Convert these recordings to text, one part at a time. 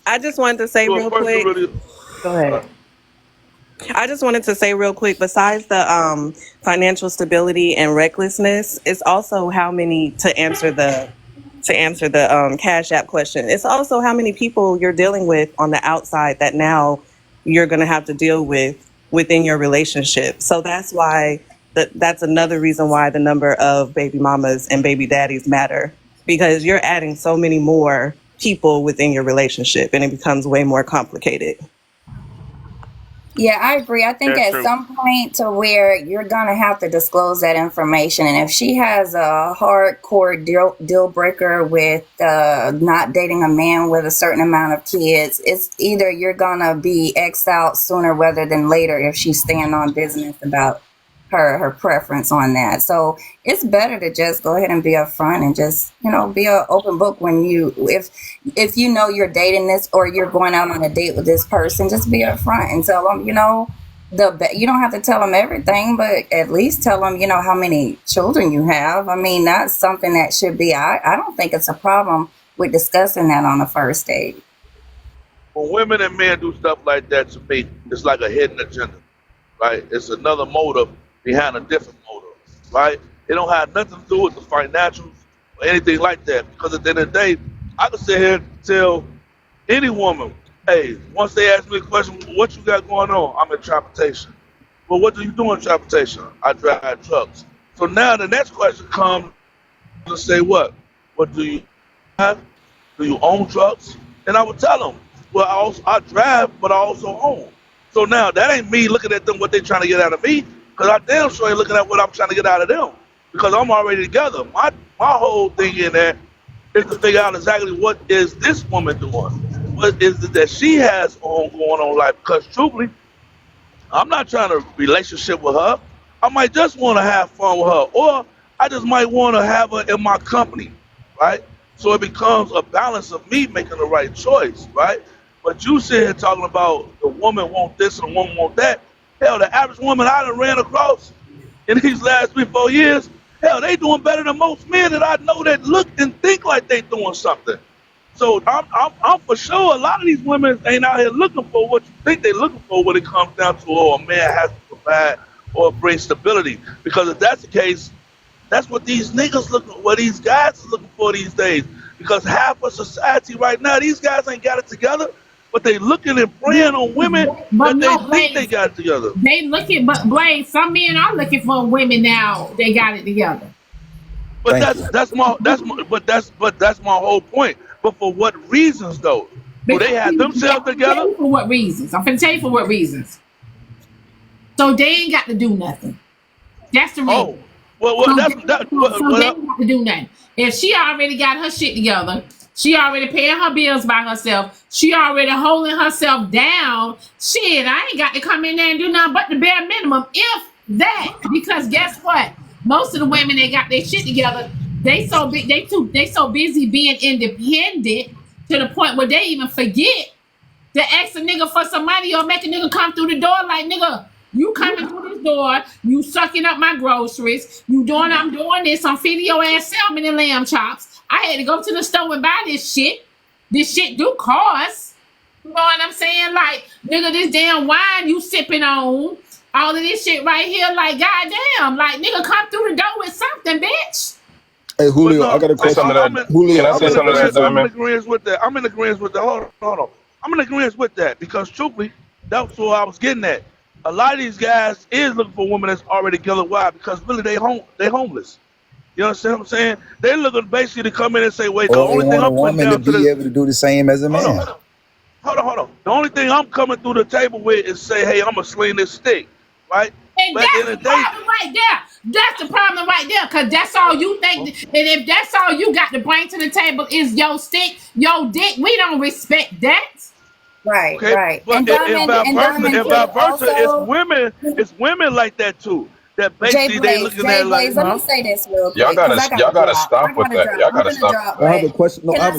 I just wanted to say real quick. Go ahead. I just wanted to say real quick, besides the financial stability and recklessness, it's also how many to answer the Cash App question. It's also how many people you're dealing with on the outside that now you're going to have to deal with within your relationship. So that's why that's another reason why the number of baby mamas and baby daddies matter, because you're adding so many more people within your relationship and it becomes way more complicated. Yeah, I agree. I think at some point to where you're going to have to disclose that information. And if she has a hardcore deal breaker with not dating a man with a certain amount of kids, it's either you're going to be X'd out sooner rather than later if she's staying on business about her preference on that. So it's better to just go ahead and be upfront and just, be an open book when if you know you're dating this or you're going out on a date with this person, just be upfront and tell them, you don't have to tell them everything, but at least tell them, how many children you have. I mean, that's something that should be, I don't think it's a problem with discussing that on the first date. When women and men do stuff like that, to me, it's like a hidden agenda, right? It's another motive behind a different motive, right? It don't have nothing to do with the financials or anything like that. Because at the end of the day, I can sit here and tell any woman, hey, once they ask me a question, what you got going on? I'm in transportation. Well, what do you do in transportation? I drive trucks. So now the next question comes to say what? What do you have? Do you own trucks? And I would tell them, well, I drive, but I also own. So now that ain't me looking at them what they're trying to get out of me, because I damn sure ain't looking at what I'm trying to get out of them, because I'm already together. My whole thing in there is to figure out exactly what is this woman doing, what is it that she has going on in life. Because truthfully, I'm not trying to relationship with her. I might just want to have fun with her, or I just might want to have her in my company, right? So it becomes a balance of me making the right choice, right? But you sit here talking about the woman want this and the woman want that. Hell, the average woman I done ran across in these last 3-4 years, hell, they doing better than most men that I know that look and think like they doing something. So I'm for sure a lot of these women ain't out here looking for what you think they're looking for when it comes down to, oh, a man has to provide or bring stability. Because if that's the case, that's what these niggas what these guys are looking for these days. Because half of society right now, these guys ain't got it together, but they looking and praying on women that they think they got it together. They looking, but Blaine, some men are looking for women now. They got it together. But that's my whole point. But for what reasons though? Do they have themselves together? For what reasons? I'm finna tell you for what reasons. So they ain't got to do nothing. That's the reason. Well, so they ain't got to do nothing. If she already got her shit together, she already paying her bills by herself, she already holding herself down, shit, I ain't got to come in there and do nothing but the bare minimum, if that. Because guess what? Most of the women that got their shit together, they so busy being independent to the point where they even forget to ask a nigga for some money or make a nigga come through the door like, nigga, you coming through this door, you sucking up my groceries, I'm doing this, I'm feeding your ass salmon and lamb chops. I had to go to the store and buy this shit. This shit do cost. You know what I'm saying? Like, nigga, this damn wine you sipping on, all of this shit right here, like, goddamn, like, nigga, come through the door with something, bitch. Hey, Julio, I got a question. Julio, can I say something to that? I'm in agreement with that. Hold on. I'm in agreement with that because, truthfully, that's what I was getting at. A lot of these guys is looking for a woman that's already together. Why? Because really they homeless. You understand what I'm saying? They're looking basically to come in and say, wait, the only thing I'm putting down to be able to do the same as a man. Hold on. The only thing I'm coming through the table with is say, hey, I'm gonna sling this stick, right? And that's the problem right there. That's the problem right there, because that's all you think. And if that's all you got to bring to the table is your stick, your dick, we don't respect that. Right, okay. Right. But and vice versa, it's women like that too. That basically they looking at like. Let me say this real quick. Y'all gotta stop with that. Y'all gotta stop. I have a question. No, I have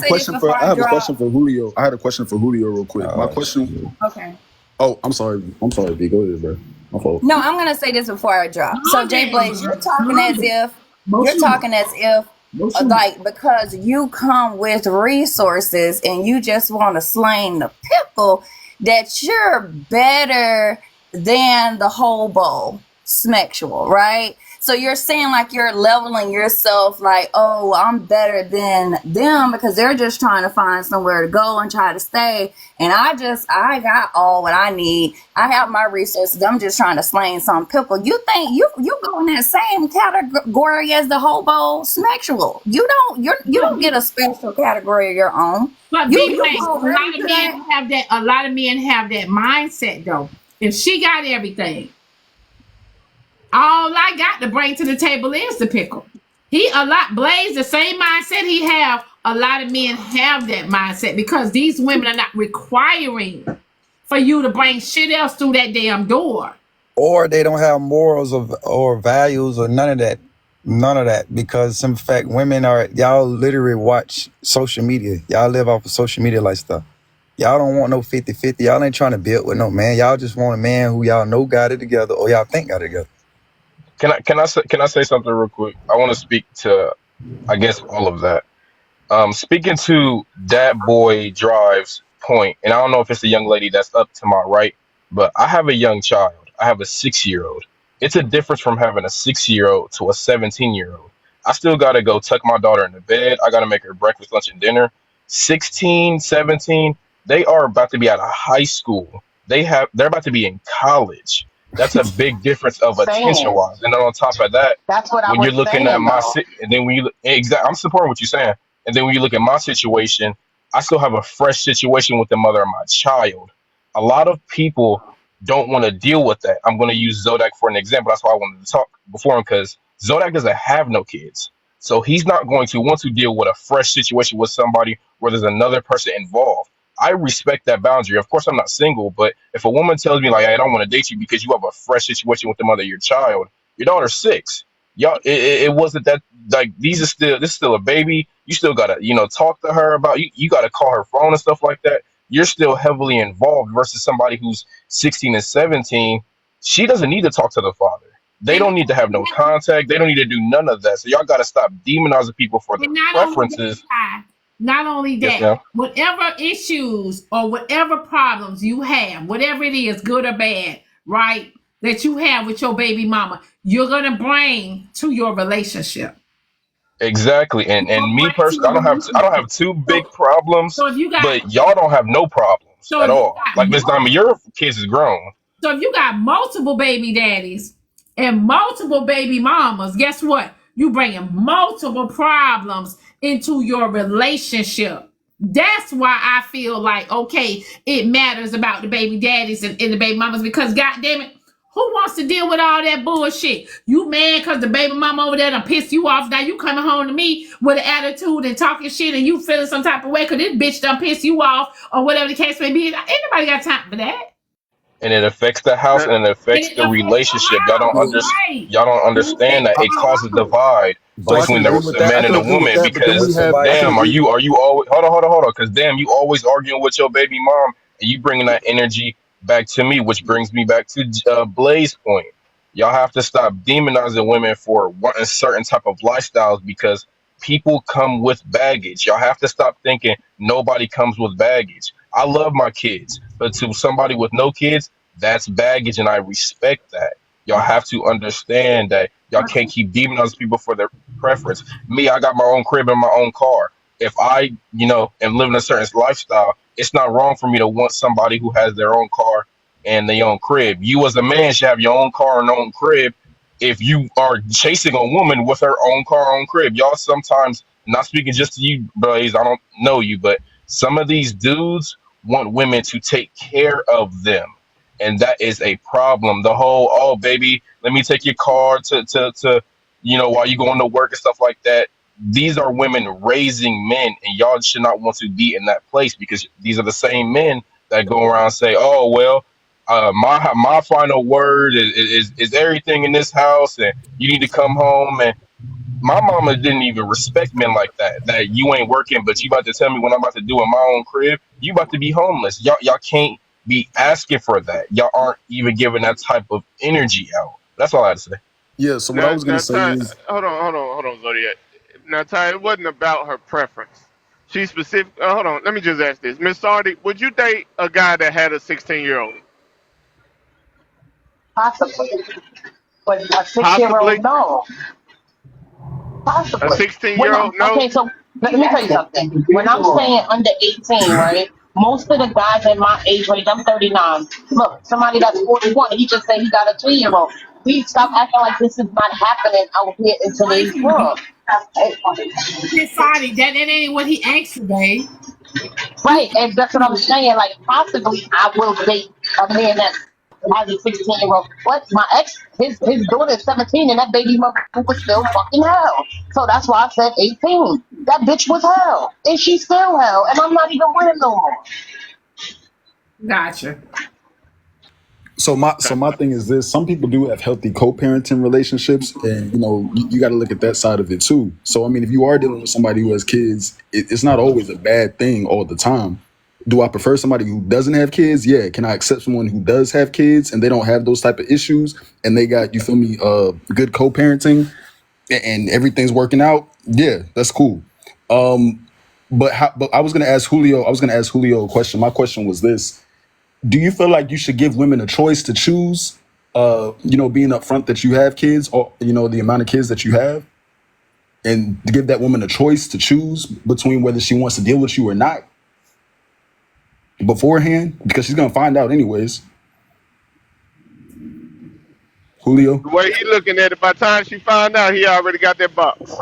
a question for Julio. I had a question for Julio real quick. My question. Okay. Oh, I'm sorry. B. Go ahead, bro. My fault. No, I'm gonna say this before I drop. So Jay Blaze, you're talking as if like, because you come with resources and you just want to sling the pickle, that you're better than the hobo sexual, right? So you're saying like you're leveling yourself like, oh, I'm better than them because they're just trying to find somewhere to go and try to stay. And I got all what I need. I have my resources. I'm just trying to sling some pickle. You think you go in that same category as the hobo sexual. You don't get a special category of your own. But a lot of men have that mindset though. If she got everything, all I got to bring to the table is the pickle. Blaze, the same mindset he have, a lot of men have that mindset because these women are not requiring for you to bring shit else through that damn door. Or they don't have morals or values or none of that. None of that. Because in fact, y'all literally watch social media. Y'all live off of social media like stuff. Y'all don't want no 50-50. Y'all ain't trying to build with no man. Y'all just want a man who y'all know got it together or y'all think got it together. Can I say something real quick? I want to speak to, I guess, all of that. Speaking to that boy Drive's point, and I don't know if it's the young lady that's up to my right, but I have a young child. I have a 6-year-old. It's a difference from having a 6-year-old to a 17-year-old. I still got to go tuck my daughter in the bed. I got to make her breakfast, lunch, and dinner. 16, 17, they are about to be out of high school. They're about to be in college. That's a big difference of attention wise. And then on top of that, that's what when you're looking at and then when you I'm supporting what you're saying. And then when you look at my situation, I still have a fresh situation with the mother of my child. A lot of people don't want to deal with that. I'm going to use Zodak for an example. That's why I wanted to talk before him, because Zodak doesn't have no kids. So he's not going to want to deal with a fresh situation with somebody where there's another person involved. I respect that boundary. Of course, I'm not single, but if a woman tells me like, I don't want to date you because you have a fresh situation with the mother of your child, your daughter's 6. Y'all, it wasn't that, like, this is still a baby. You still gotta, talk to her about, you gotta call her phone and stuff like that. You're still heavily involved versus somebody who's 16 and 17. She doesn't need to talk to the father. They don't need to have no contact. They don't need to do none of that. So y'all gotta stop demonizing people for their preferences. Not only that, yes, whatever issues or whatever problems you have, whatever it is, good or bad, right, that you have with your baby mama, you're going to bring to your relationship. Exactly. And me personally, I don't have two big problems, but y'all don't have no problems at all. Like Miss Diamond, your kids is grown. So if you got multiple baby daddies and multiple baby mamas, guess what? You bringing multiple problems into your relationship. That's why I feel like, okay, it matters about the baby daddies and the baby mamas, because goddamn it, who wants to deal with all that bullshit? You mad because the baby mama over there done pissed you off. Now you coming home to me with an attitude and talking shit and you feeling some type of way because this bitch done pissed you off or whatever the case may be. Ain't nobody got time for that. And it affects the house and it affects the relationship. Y'all don't understand that it causes divide between the man and the woman, because damn, are you always hold on, because damn, you always arguing with your baby mom and you bringing that energy back to me, which brings me back to Blaze's point. Y'all have to stop demonizing women for wanting certain type of lifestyles, because people come with baggage. Y'all have to stop thinking nobody comes with baggage. I love my kids, but to somebody with no kids, that's baggage, and I respect that. Y'all have to understand that y'all can't keep demonizing people for their preference. Me, I got my own crib and my own car. If I, am living a certain lifestyle, it's not wrong for me to want somebody who has their own car and their own crib. You as a man should have your own car and own crib if you are chasing a woman with her own car, own crib. Y'all sometimes, not speaking just to you, Blaze, I don't know you, but some of these dudes want women to take care of them. And that is a problem. The whole, oh, baby, let me take your car to while you going to work and stuff like that. These are women raising men, and y'all should not want to be in that place, because these are the same men that go around and say, oh, well, my final word is everything in this house, and you need to come home. And my mama didn't even respect men like that. That you ain't working, but you about to tell me when I'm about to do in my own crib, you about to be homeless. Y'all can't be asking for that. Y'all aren't even giving that type of energy out. That's all I had to say. Yeah. So what I was gonna say is, hold on, Zodiac. now, Ty, it wasn't about her preference. She specific. Hold on, let me just ask this, Miss Sardi, would you date a guy that had a 16-year-old? Possibly. But a 6-year-old, Possibly. no. A Possibly. When 16-year-old, no. okay, so let me tell you something. When I'm saying under 18, right? Most of the guys in my age range, I'm 39. Look, somebody that's 41, he just said he got a 2-year-old. Please stop acting like this is not happening out here in today's world. Sorry, that ain't what he asked for, babe. Right, and that's what I'm saying. Like, possibly, I will date a man that has a 16-year-old. What? My ex, his daughter is 17, and that baby mother was still fucking hell. So that's why I said 18. That bitch was hell, and she's still hell, and I'm not even with him no more. Gotcha. So my thing is this: some people do have healthy co-parenting relationships, and you got to look at that side of it too. So I mean, if you are dealing with somebody who has kids, it's not always a bad thing all the time. Do I prefer somebody who doesn't have kids? Yeah. Can I accept someone who does have kids and they don't have those type of issues and they got, you feel me, good co-parenting and everything's working out? Yeah, that's cool. But I was gonna ask Julio. A question. My question was this: do you feel like you should give women a choice to choose, being upfront that you have kids, or the amount of kids that you have, and to give that woman a choice to choose between whether she wants to deal with you or not beforehand, because she's gonna find out anyways? Julio, The way he looking at it, by the time she find out, he already got that box.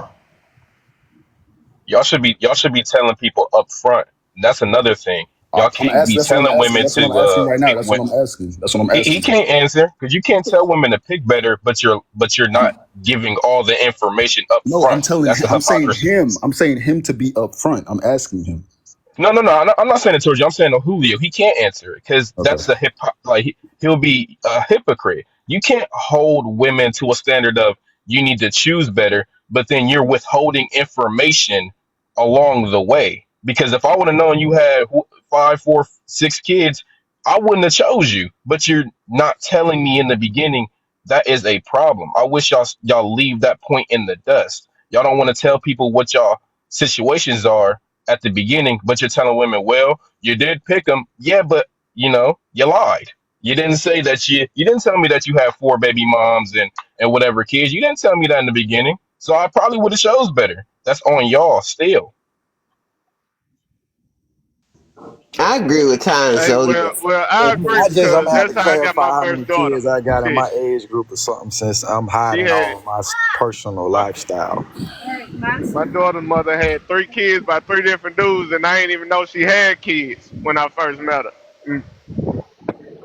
Y'all should be telling people up front. That's another thing. Y'all can't be telling women That's what I'm asking to right now. pick. That's what I'm asking. He can't answer because you can't tell women to pick better, but you're not giving all the information up No, front. I'm telling That's him. the I'm saying hypocrisy. him. I'm saying him to be upfront. I'm asking him. No. I'm not saying it towards you. I'm saying to Julio. He can't answer it because Okay. that's he'll be a hypocrite. You can't hold women to a standard of you need to choose better, but then you're withholding information along the way. Because if I would have known you had 5, 4, 6 kids, I wouldn't have chose you. But you're not telling me in the beginning. That is a problem. I wish y'all leave that point in the dust. Y'all don't want to tell people what y'all situations are at the beginning, but you're telling women, well, you did pick them. Yeah, but you lied. You didn't say that you didn't tell me that you have 4 baby moms and whatever kids. You didn't tell me that in the beginning. So I probably would have chose better. That's on y'all still. I agree with Ty and Hey, Zodi. well, I agree I'm because gonna have that's to how I got my clarify how many first daughter. kids I got in Shit, my age group or something, since I'm she hiding had all my personal my, lifestyle. my daughter's mother had 3 kids by 3 different dudes, and I didn't even know she had kids when I first met her.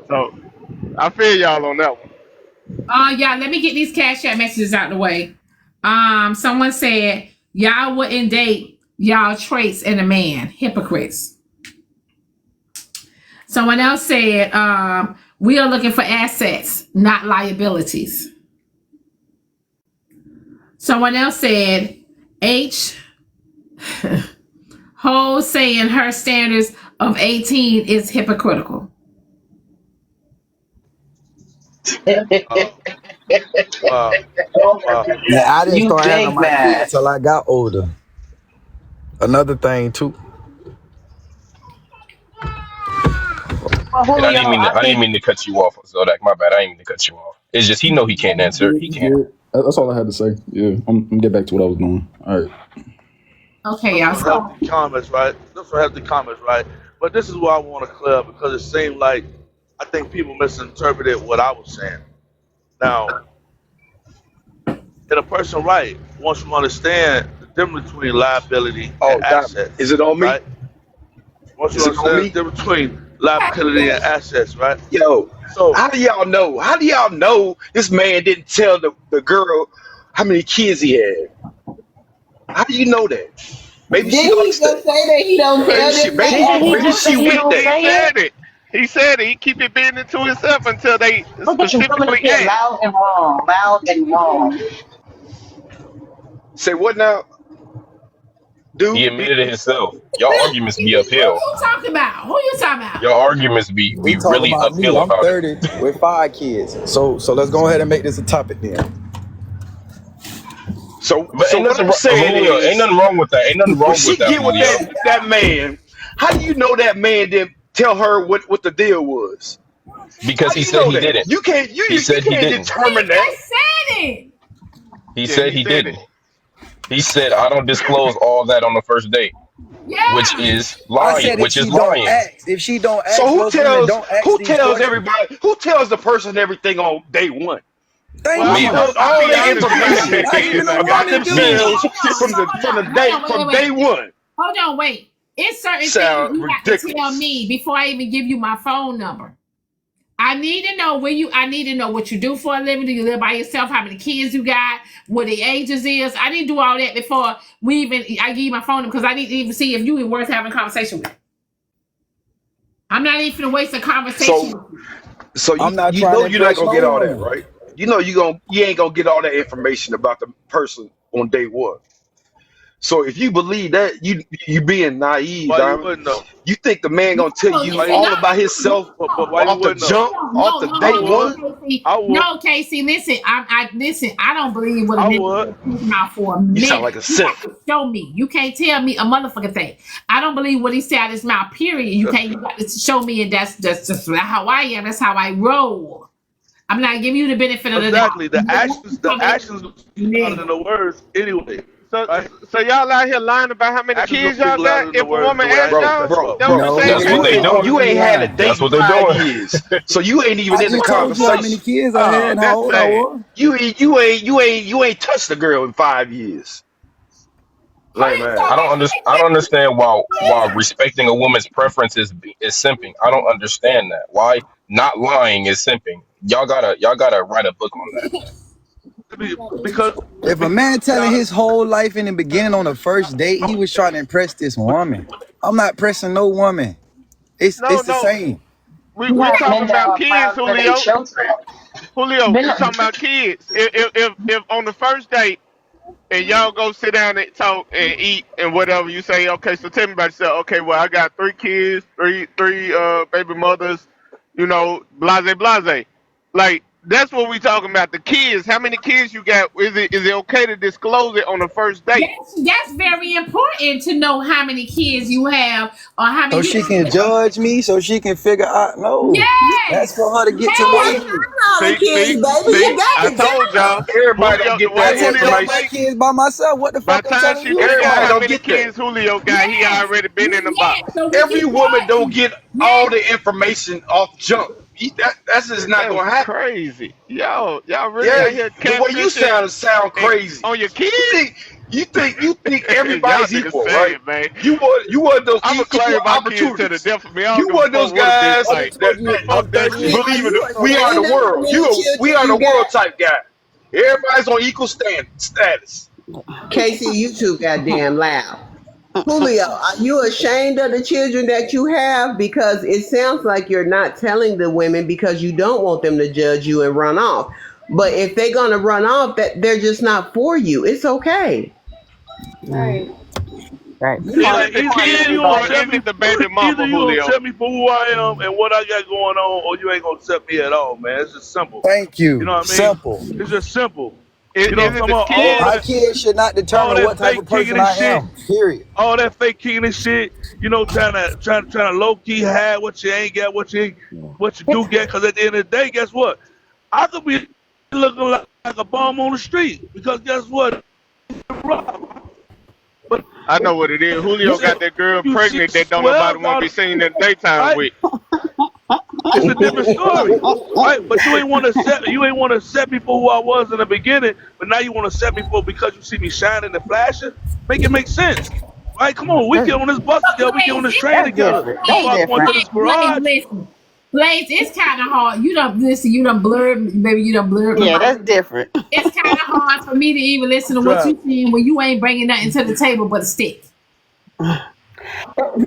So I feel y'all on that one. Yeah, let me get these cash app messages out the way. Someone said y'all wouldn't date y'all traits in a man. Hypocrites. Someone else said, we are looking for assets, not liabilities. Someone else said, H Ho saying her standards of 18 is hypocritical. Uh, uh, uh, Yeah, I didn't You start handling big my mad. kids till I got older. Another thing too. Well, And Julio, I I didn't think mean to cut you off, Zodak. My bad. I didn't mean to cut you off. It's just he know he can't answer. He can't. Good. That's all I had to say. Yeah, I'm gonna get back to what I was doing. All right. Okay, those y'all. are hefty comments, right? Those are hefty comments, right? But this is what I want to clear up because it seemed like I think people misinterpreted what I was saying. Now, and a person, right, once you understand the difference between liability Oh, and Doc, assets, is it on me? right? Once you Is it on understand the me? difference between liability and assets, right? Yo, So, how do y'all know? How do y'all know this man didn't tell the girl how many kids he had? How do you know that? Maybe Did she he likes just that. say that he don't Well, Maybe tell she this maybe didn't man? he maybe just say she he with don't that. he say it? said it. He said it. He keep it business to himself until they Look at you coming up specifically here ask. loud and wrong, loud and wrong. Say what now, dude? He He, admitted it himself. Y'all arguments be uphill. Who talking about? Who you talking about? Your arguments be He talking really about me. uphill I'm about it. 30 with 5 kids. So let's go ahead and make this a topic then. But So ain't what nothing I'm wrong, saying Julio. Ain't is, nothing wrong with that. Ain't nothing when wrong with she that, get with Julio. that man, how do you know that man didn't tell her what the deal was? Because How do he you said know he that? didn't. He You said he can't didn't. He determine that. just said it. He Yeah, said he he said it. didn't. He said I don't disclose all that on the first date, which Yeah. is I lying. said if Which is she don't lying. ask, if she don't So ask, most women don't ask these questions. who tells the person everything on day one? Well, Thank I'm Me. you. gonna All be the honest with you. information Not even a about woman do Me. that. themselves Hold on. So hold on. Hold on. from Wait. day one. Hold on. Wait. It's certain things Sound you got to tell ridiculous. me before I even give you my phone number. I need to know where you. I need to know what you do for a living. Do you live by yourself? How many kids you got? What the ages is? I need to do all that before we even. I give you my phone number because I need to even see if you even worth having a conversation with. I'm not even gonna waste a conversation So with you. so I'm not you trying know to you're not impress gonna no get all that, woman. right? You know you ain't gonna get all that information about the person on day one. So if you believe that, you being naive, Why you Diamond. wouldn't know? You think the man gonna tell No, you Why listen, you? all no, about himself But why you off the wouldn't know? jump, off the I day would. one? no, Casey. I would. No, Casey, listen. I listen. I don't believe what a I nigga would. is talking about for a You sound like minute. a You simp. have to show me. You can't tell me a motherfucking thing. I don't believe what he said out his mouth. Period. You That's can't. You got to show me, and that's just how I am. That's how I roll. I'm not giving you the benefit of the doubt. exactly You the actions speak louder than nigga. the words anyway, So, right? so y'all out here lying about how many Actions gonna kids speak y'all louder got? than the If a words woman the way I asks express y'all, that shit. that what you No, saying, That's they what they Casey? ain't. doing. You ain't They had a lying. date That's in what they 5 doing. years, so you ain't even I in the just told you how many conversation. kids I had Oh, and how that's old I sad. was. You ain't touched a girl in 5 years. Lame I don't ass. I don't understand why respecting a woman's preference is simping. I don't understand that. Why not lying is simping. Y'all gotta write a book on that. Because If a because man telling y'all, his whole life in the beginning on the first date, he was trying to impress this woman. I'm not pressing no woman. No, It's the no, same. You we have talking men that about are kids, proud to their Julio. children. Julio, Men we are, talking about kids. If on the first date and y'all go sit down and talk and eat and whatever, you say, okay, so tell me about yourself. Okay, well, I got three kids, three baby mothers, blase blase. Like that's what we talking about. The kids. How many kids you got? Is it okay to disclose it on the first date? That's very important to know how many kids you have or how So many. she can judge me, so she can figure out. No, that's Yes, for her to get to know yes. me. All the kids, baby. You See. I got to told tell y'all, them. Everybody don't Julio. The get way I that take Julio care of my information. think. kids by myself. What the By fuck the I'm time telling she you figure out Everybody for? how don't many get that. kids Julio got, he Yes, already been in the yes. box. So when Every you woman don't judge, get all yes, the information off jump. That's just not That's gonna happen. crazy. Y'all really Yeah, out here the way you catfishing sound and crazy. on your You kids? think you think Y'all everybody's niggas equal, right? sad, man. You want those I'ma equal claim my kids to the opportunities. death of me. I don't You give a want those fuck what a bitch guys I just think. that, told you that, I'm Fuck that that 38. shit. Are believe in you we are the ashamed of how world. many We children are the you world got? type guy. Everybody's on equal status. Casey, you too goddamn loud. Julio, are you ashamed of the children that you have? Because it sounds like you're not telling the women because you don't want them to judge you and run off. But if they're gonna run off, that they're just not for you. It's okay. Right. Right. Is either, it the either, kids either you gonna or accept is me, it the baby either mama, you gonna Julio? accept me for who I am and what I got going on, or you ain't gonna accept me at all, man. It's just simple. Thank You you. know what I mean? Simple. It's just simple. You know, Is it some the of My kids? kids should not all determine that what type of fake kicking person and I shit, am. Period. all that fake kicking and shit. You know, trying to low key hide what you ain't got, what you do get. Because at the end of the day, guess what? I could be looking like a bum on the street because guess what? But I know what it is. Julio got that girl you see pregnant that don't somewhere nobody else, want to be seen in the daytime right? with. It's a different story, right? But you ain't want to set me for who I was in the beginning, but now you want to set me for because you see me shining and flashing. Make it make sense, right? Come on, we That's get on this bus together, we get on Blaze, this train together. different. That's Before I go into different. this Blaze, garage, listen. Blaze, it's kind of hard. You don't listen. You don't blurred, baby. You don't blurred my Yeah, mind. that's different. It's kind of hard for me to even listen to what drive. you saying when you ain't bringing nothing to the table but a stick.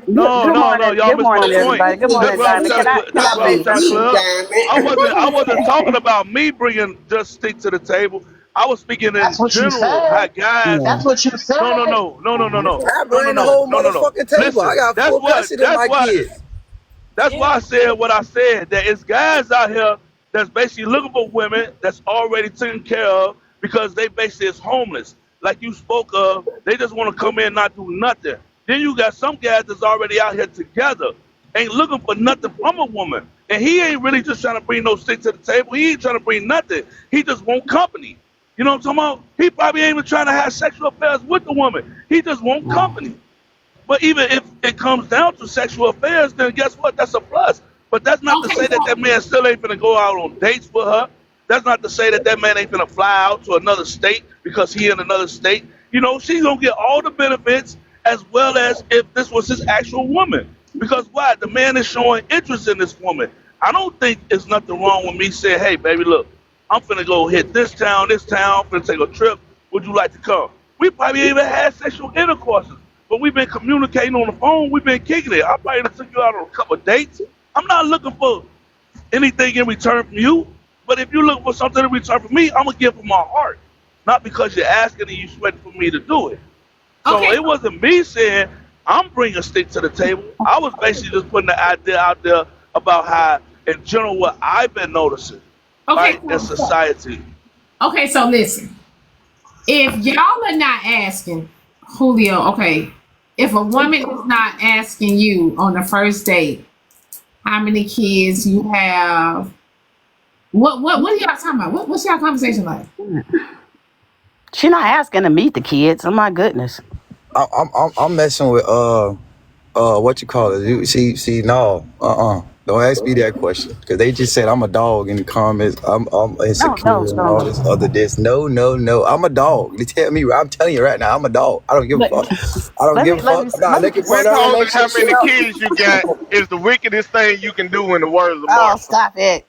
No, Good no, no, morning. y'all Good missed my morning, point. everybody. Good That's morning, what I was Diamond. trying Can to. I That's can I what I say was Stop trying to something? clear it, up. damn it. I wasn't talking about me bringing just stick to the table. I was speaking That's in what you general. said. How guys? Yeah. That's what you No, no, said. no, no, no, no, no, I no, no, bring the no, whole no, no, no. motherfucking table. I Listen, got full custody of my kids. that's why I said what I said. That it's guys out here that's basically looking for women that's already taken care of because they basically is homeless. like you spoke of, they just want to come in and not do nothing. Then you got some guys that's already out here together, ain't looking for nothing from a woman. And he ain't really just trying to bring no stick to the table. He ain't trying to bring nothing. He just want company. You know what I'm talking about? He probably ain't even trying to have sexual affairs with the woman. He just want company. But even if it comes down to sexual affairs, then guess what? That's a plus. But that's not to say that that man still ain't finna go out on dates with her. That's not to say that that man ain't finna fly out to another state because he in another state. You know, she's gonna get all the benefits as well as if this was his actual woman. Because why? The man is showing interest in this woman. I don't think there's nothing wrong with me saying, hey, baby, look, I'm finna go hit this town, I'm finna take a trip. Would you like to come? We probably ain't even had sexual intercourse, but we've been communicating on the phone. We've been kicking it. I probably took you out on a couple of dates. I'm not looking for anything in return from you, but if you look for something in return from me, I'm gonna give from my heart, not because you're asking and you sweating for me to do it. So it wasn't me saying I'm bringing a stick to the table. I was basically just putting the idea out there about how, in general, what I've been noticing, right, in society. Okay, so listen. If y'all are not asking, Julio, okay, if a woman is not asking you on the first date how many kids you have, what are y'all talking about? What's y'all conversation like? She not asking to meet the kids. Oh my goodness. I'm messing with what you call it? See, no, don't ask me that question because they just said I'm a dog in the comments. I'm insecure and all this other this. No. I'm a dog. They tell me. I'm telling you right now, I'm a dog. I don't give a fuck. I don't give a fuck. I'm not looking for that Withholding how relationship. many kids you got is the wickedest thing you can do in the words of Marshall. Oh, stop it.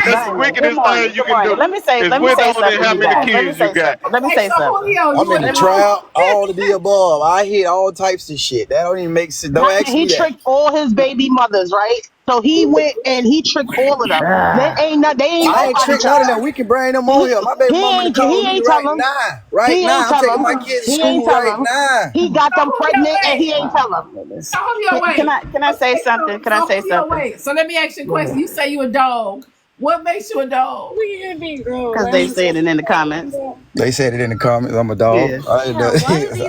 That's the wickedest thing you can do. Let me say Withholding something, how you many guys. kids you got. Let me say So something. Julio, I'm in the trap, all of the above. I hit all types of shit. That don't even make sense. Don't ask He me that. tricked all his baby mothers, right? So he went and he tricked all of them. They ain't I ain't nobody tricked none of child. them. We can bring them on here. My baby mama to call He me ain't right tell them. now. He ain't I'm tell taking them. my kids to He ain't school tell right them. now. He got them pregnant and he ain't tell them. So Julio, wait. Can I say something? Can I say Julio, something? wait. So let me ask you a question. You say you a dog. What makes you a dog? Because they said it in the comments. They said it in the comments. I'm a dog. Yeah.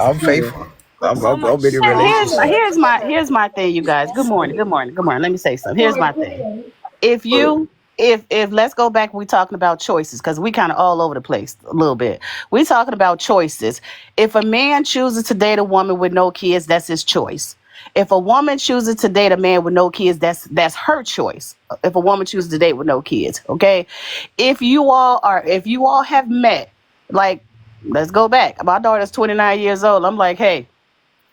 I'm faithful. I've been in Here's relationships. my thing, you guys. Good morning. Let me say something. Here's my thing. If let's go back, we talking about choices because we kind of all over the place a little bit. We talking about choices. If a man chooses to date a woman with no kids, that's his choice. If a woman chooses to date a man with no kids, that's her choice. If a woman chooses to date with no kids, okay. If you all have met, like, let's go back. My daughter's 29 years old. I'm like, hey,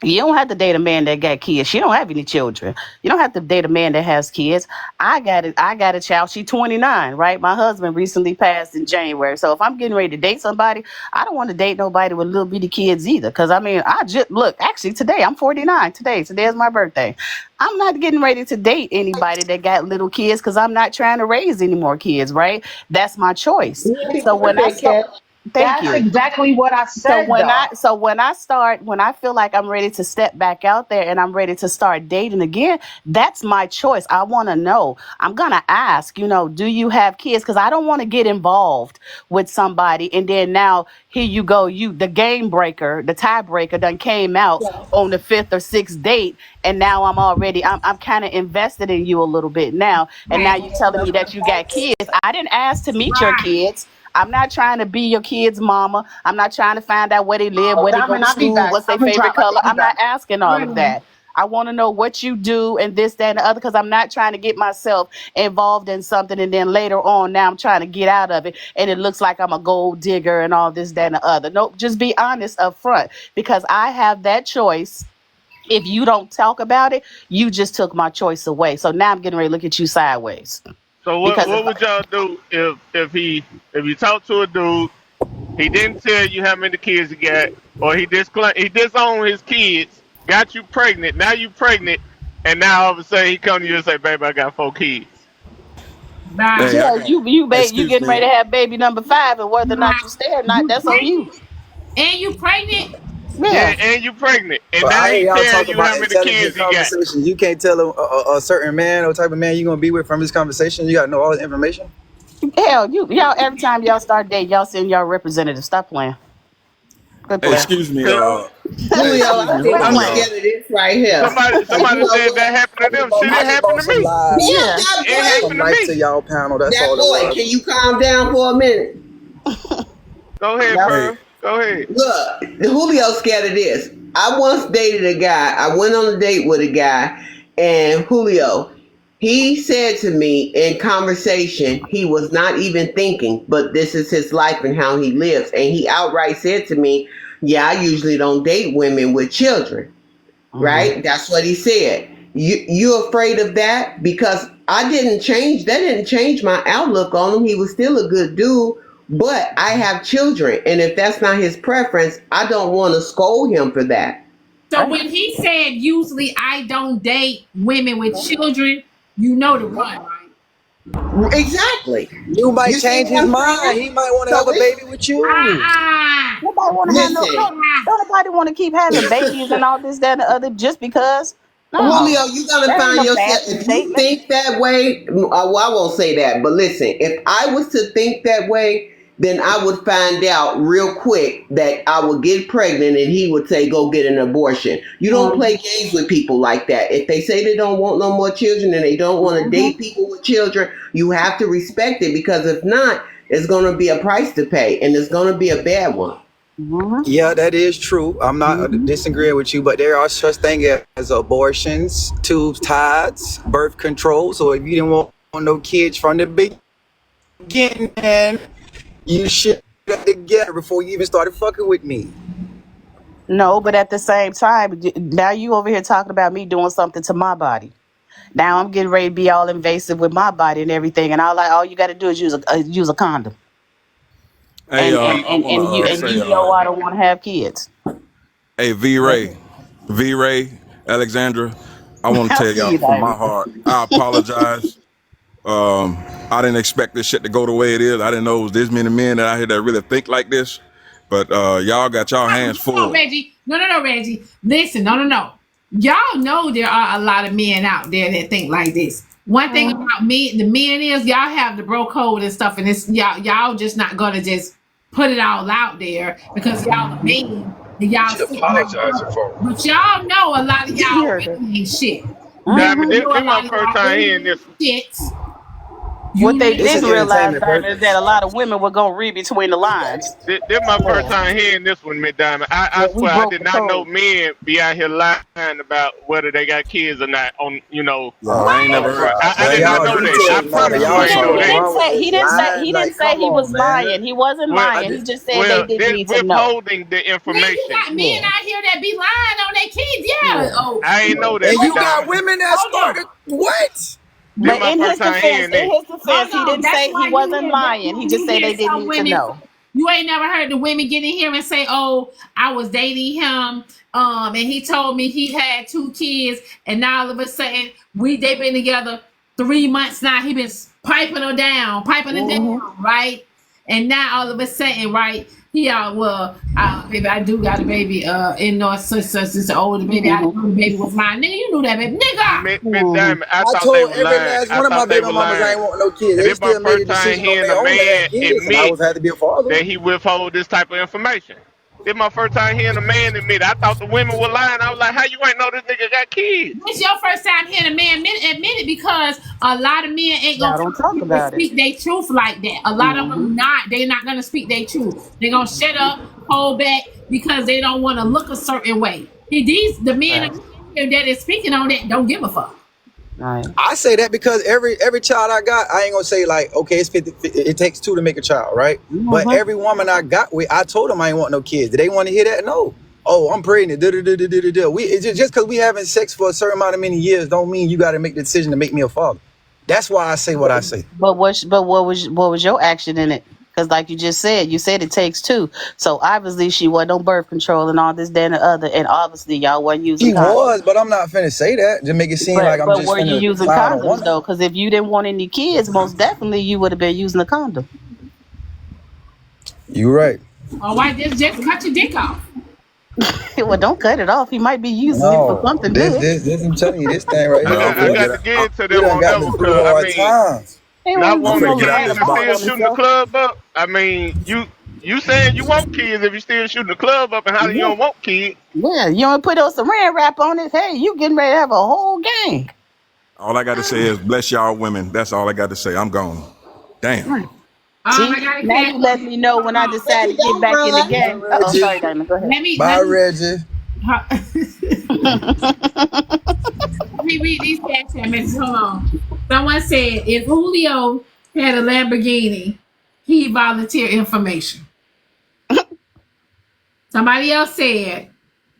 you don't have to date a man that got kids. She don't have any children. You don't have to date a man that has kids. I got it. I got a child. She's 29, right? My husband recently passed in January. So if I'm getting ready to date somebody, I don't want to date nobody with little bitty kids either. Because I mean, I just look. Actually, today I'm 49. Today is my birthday. I'm not getting ready to date anybody that got little kids because I'm not trying to raise any more kids. Right? That's my choice. So when I start, thank That's you. exactly what I So said, though. when I feel like I'm ready to step back out there and I'm ready to start dating again, that's my choice. I want to know. I'm gonna ask, do you have kids? Because I don't want to get involved with somebody and then now here you go, the game breaker, the tiebreaker done came out on the 5th or 6th date, and now I'm kind of invested in you a little bit now, and now you're telling me that you got kids. I didn't ask to meet your kids. I'm not trying to be your kid's mama. I'm not trying to find out where they live, where they go Diamond, to I'll be school, back. what's their I'm in favorite traffic. color. I'll I'm be back. not asking all of that. I want to know what you do and this, that, and the other, because I'm not trying to get myself involved in something and then later on, now I'm trying to get out of it and it looks like I'm a gold digger and all this, that, and the other. Nope, just be honest up front because I have that choice. If you don't talk about it, you just took my choice away. So now I'm getting ready to look at you sideways. So Because what would y'all do if you talk to a dude, he didn't tell you how many kids he got, or he disowned his kids, got you pregnant, now you pregnant, and now all of a sudden he come to you and say, "Baby, I got 4 kids." Bye. Hey, I yeah, got you excuse getting ready me. to have baby number 5, and whether or not you stay or not, You that's on you. pregnant? And you pregnant? Yeah, Yeah. and you pregnant, and But now I hear he y'all tell talk you about how many intelligent kids he got. conversations. You can't tell a certain man or type of man you're gonna be with from this conversation. You gotta know all the information. Hell, y'all every time y'all start dating, y'all send y'all representative. Stop playing. Good Hey, play. excuse me. Hey, Julio, excuse I me. think Hold I'm on, Good y'all. scared of this right here. You Somebody know said what? that happened to them. Shit, I it just happened bought to some me. live, Mute Yeah. that It boy. some happened to light to me. y'all panel. That's That all it boy, was. can you calm down for a minute? Go ahead, Yep. Hey, Pearl. Go ahead. Look, Julio's scared of this. I once dated a guy. I went on a date with a guy, and Julio, he said to me in conversation, he was not even thinking, but this is his life and how he lives. And he outright said to me, yeah, I usually don't date women with children. Mm-hmm. Right? That's what he said. You afraid of that? Because I didn't change. That didn't change my outlook on him. He was still a good dude. But I have children, and if that's not his preference, I don't want to scold him for that. So Right. when he said usually I don't date women with children, you know the run, right? Exactly. You might You see change what his I'm mind. saying? He might want to So have a it's baby with you. Ah, Nobody want to have listen, don't nobody want to keep having babies and all this, that, and the other just because. No, Julio, you're gonna that ain't find no yourself fashion if you statement. think that way. Well, I won't say that, but listen, if I was to think that way, then I would find out real quick that I would get pregnant, and he would say, "Go get an abortion." You don't Mm-hmm. play games with people like that. If they say they don't want no more children and they don't want to date people with children, you have to respect it because if not, it's gonna be a price to pay, and it's gonna be a bad one. Mm-hmm. Yeah, that is true. I'm not Mm-hmm. disagreeing with you, but there are such things as abortions, tubes tieds, birth control. So if you didn't want no kids from the beginning, you should get together before you even started fucking with me. No, but at the same time, now you over here talking about me doing something to my body. Now I'm getting ready to be all invasive with my body and everything, and all you got to do is use a condom. hey, And I want to say, you know I don't want to have kids. hey, V Ray, Alexandra, I want to I'll tell see y'all you, from my baby. heart, I apologize. I didn't expect this shit to go the way it is. I didn't know it was this many men out here that really think like this. But y'all got y'all hands no, full. Reggie. No, Reggie. Listen, no. Y'all know there are a lot of men out there that think like this. One thing about me, the men is y'all have the bro code and stuff, and it's y'all just not gonna just put it all out there because y'all are men and y'all She sit behind the apologizing cover. for it. But y'all know a lot of You y'all heard her. women ain't shit. Diamond, Mm-hmm. You this, know a this my lot of first y'all time hearing women this one. ain't shit. What You they It's an didn't know. realize, entertainment Diamond, is that purpose. a lot of women were gonna read between the lines. This my first Yeah, time hearing this one, Miss Diamond. I yeah, we swear I broke did the not know code. men be out here lying about whether they got kids or not on I ain't never heard. I I did ain't not never Y'all know heard that. no I details shit from matter. promise y'all. you He Y'all I ain't so know didn't. that. wrong with this line. He didn't Like, say come he was on, man. lying. He wasn't Well, lying. He just said they well, didn't this need to know. withholding the Man, you information. got men Yeah, out here that be lying on their kids. Yeah. yeah, Oh, I ain't hold know that, And Miss you got Diamond. women that on. started what? This but my first time hearing in this. his defense, Hold he on. didn't That's say he why you wasn't hear. That's lying. why He just you said hear they didn't some need to women. know. You ain't never heard the women get in here and say, "Oh, I was dating him, and he told me he had 2 kids, and now all of a sudden they been together 3 months now. He been piping her Hmm. down, right? And now all of a sudden, right? He baby, I do got a baby, in North such the older baby. I Hmm. knew the baby was mine. Nigga, you knew that baby, nigga. Miss Hmm. Diamond, I I thought they told were every lying. last I one of my thought they baby were mamas I lying. ain't want no kids. And They this my still made a first time decision on hearing their a own to man have kids, and I admit was had to be a father. that he withhold this type of information. This my first time hearing a man admit. I thought the women were lying. I was like, how you ain't know this nigga got kids? It's your first time hearing a man admit it because a lot of men ain't gonna Y'all don't talk about it. speak their truth like that. A lot of Hmm. them they're not gonna speak their truth. They're gonna shut up, hold back because they don't want to look a certain way. The men Right. that is speaking on that don't give a fuck. Right. I say that because every child I got, I ain't gonna say like, okay, it's 50, it takes two to make a child, right? But Hmm. every woman I got with, I told them I ain't want no kids. Did they want to hear that? No. Oh, I'm pregnant. We it's just because we having sex for a certain amount of many years don't mean you got to make the decision to make me a father. That's why I say what I say. But what was your action in it? Because like you said it takes two. So obviously she wasn't on birth control and all this, that, and the other, and obviously y'all wasn't using He was, condoms. but I'm not finna say that to make it seem like I'm But just were you finna using clown on condoms woman. though? Because if you didn't want any kids, most definitely you would have been using a condom. You right. Or why just cut your dick off? Well, don't cut it off. He might be using it for No, something this, good. this, this. I'm telling you, this thing right I here, Man, I'm got finna I boy. get got it. to get to He them done on got that me one through because I hard mean, times. He not was I'm wanting finna to get get out into this the talking field about box. shooting the himself. club up. I mean, You saying you want kids if you still shooting the club up, and how do you Yeah, don't want kids? yeah. You don't put those saran wrap on it. Hey, you getting ready to have a whole gang. All I got to say is bless y'all women. That's all I got to say. I'm gone. Damn. Right. I See, got a now you let question. me know when I Hold on. decide to get Don't back in the run. Bye, game. Oh, Reggie. sorry, Diamond. Go ahead. Bye, Reggie. Let me read these chat messages. Hold on. Someone said if Julio had a Lamborghini, he'd volunteer information. Somebody else said,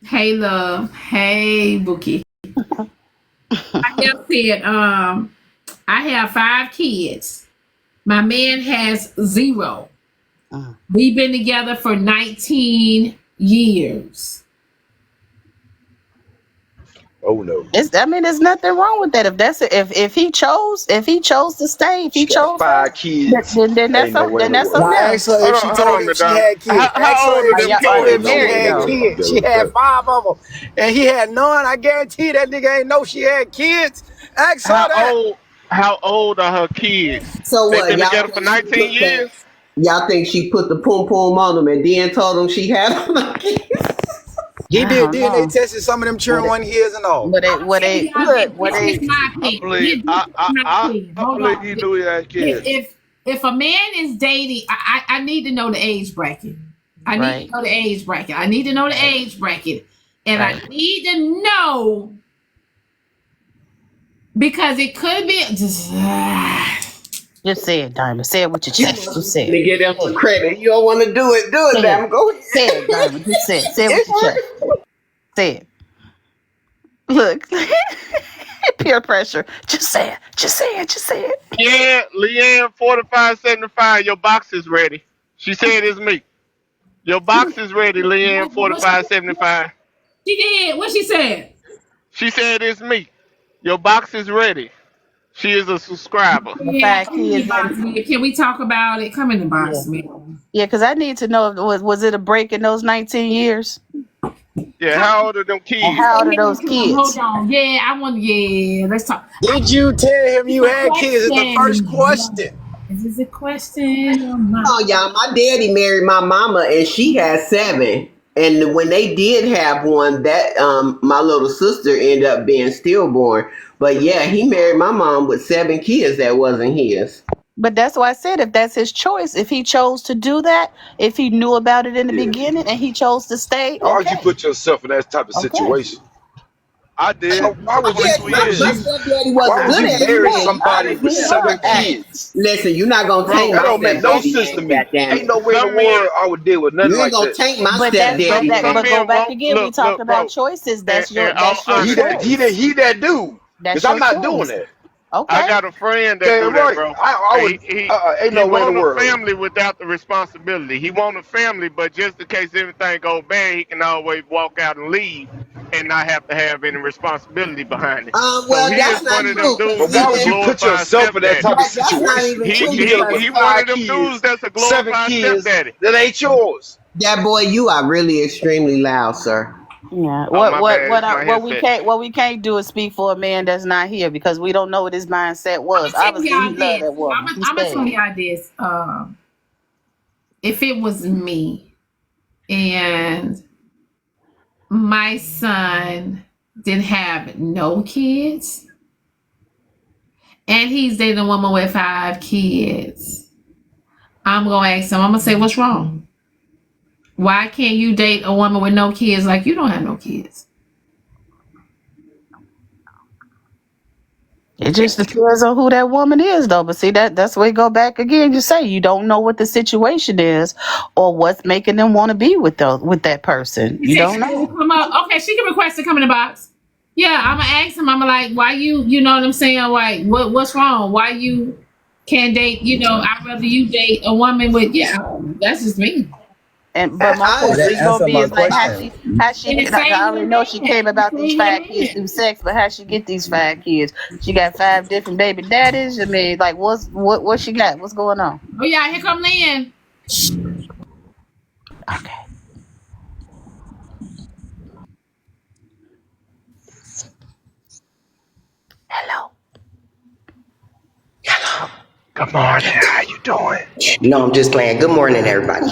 "Hey, love. Hey, Bookie." Somebody else said, "I have 5 kids. My man has 0. We've been together for 19 years." Oh no. I mean, there's nothing wrong with that. If that's it, if he chose to stay, if he She got chose her, 5 kids. then that's Ain't no way in the something Now world. else. ask her if she Hold told on, him she Madonna. had kids. Ask How old her are if them she Are told kids? him you she married had though? kids. She had 5 of them, and he had none. I guarantee that nigga ain't know she had kids. Ask her How that. old? How old are her kids? So They've what? been together for 19 years. Y'all think she put the pum pum on them and then told them she had them? He I did don't DNA know. testing some of them What children it, wasn't his and all. what Tell they y'all look, what this they is my I opinion. believe This is my opinion. I Hold believe on. he knew he had kids. If a man is dating, I need to know the age bracket. I need right, to know the age bracket. I need to know the age bracket. And I right. need to know because it could be just Just say it, Diamond. Say it with your You chest. want Just say to it. get them Say some it. credit. You don't want to do it. Do it, Say it. damn. Go ahead. Say it, Diamond. Just say it. Say it with It's your chest. Say it. Look, peer pressure. Just say it. Just say it. Just say it. Yeah, Leanne 4575. Your box is ready. She said it's me. Your box is ready, Leanne what 4575. she did. What she said. She said it's me. Your box is ready. She is a subscriber. The Yeah, 5 come in the kids box, and man. Can we talk about it? Come in the yeah, box, man. yeah. Because I need to know if was it a break in those 19 years, Yeah, Come how old are them and kids? how old are those hold kids? on. Yeah, I want. Yeah, let's talk. Did you tell him you It's a had kids? Is the first question. question. Is this a question or not? Oh, y'all. My daddy married my mama, and she had 7. And when they did have one, that my little sister ended up being stillborn. But yeah, he married my mom with 7 kids that wasn't his. But that's why I said if that's his choice, if he chose to do that, if he knew about it in the Yeah. beginning and he chose to stay, Why would you okay, put yourself in that type of okay. situation? I did Why would you? 22 Yeah, my years. You? stepdaddy Why was would good you at it. marry Man. I somebody just with need 7 her act. kids? Listen, you're not gonna Bro, taint That my don't make no stepdaddy sense to name. me. Goddamn Ain't it! no way in the some men, world I would deal with nothing You ain't like gonna that. taint my But that's but stepdaddy some that some name. but go men back won't again. We look, talking about bro. choices. In all That's your honesty, choice. He that dude. That's Cause I'm your not doing choice. that. I Okay. got a friend that do Damn that, right. bro. I And would. Ain't he no way in the want a world. family without the responsibility. He want a family, but just in case everything go bad, he can always walk out and leave and not have to have any responsibility behind it. So Well, he that's is not one of them true because But dudes why that's a would you even put glorified yourself in that stepdaddy. type of that's not situation? even You true together because with He one of 5 them dudes kids, that's a 7 glorified kids stepdaddy. that ain't yours. that boy, you are really extremely loud, sir. Yeah. Oh, my bad. It's my headset. What we can't do is speak for a man that's not here because we don't know what his mindset I'm was. gonna tell Obviously, he y'all loved this. that woman. He I'm gonna tell stayed. y'all this. If it was me and my son didn't have no kids, and he's dating a woman with 5 kids, I'm gonna ask him. I'm gonna say, "What's wrong? Why can't you date a woman with no kids like you don't have no kids?" It just depends on who that woman is, though. But see, that's where you go back again. You say you don't know what the situation is, or what's making them want to be with that person. He You said don't she can know. come up. Okay, she can request to come in the box. Yeah, I'm gonna ask him. I'm like, why you know what I'm saying? Like, what's wrong? Why you can't date? I'd rather you date a woman with. Yeah, that's just me. But my I Did question that is agree. gonna answer be my is like question? how she And the get. I same already with know she came men. about The these same with 5 kids through men. sex, but how she get these 5 kids? She got 5 different baby daddies. I mean, like what she got? What's going on? Oh yeah, here come Lynn. Okay. Hello. Good morning. How you doing? No, I'm just playing. Good morning, everybody.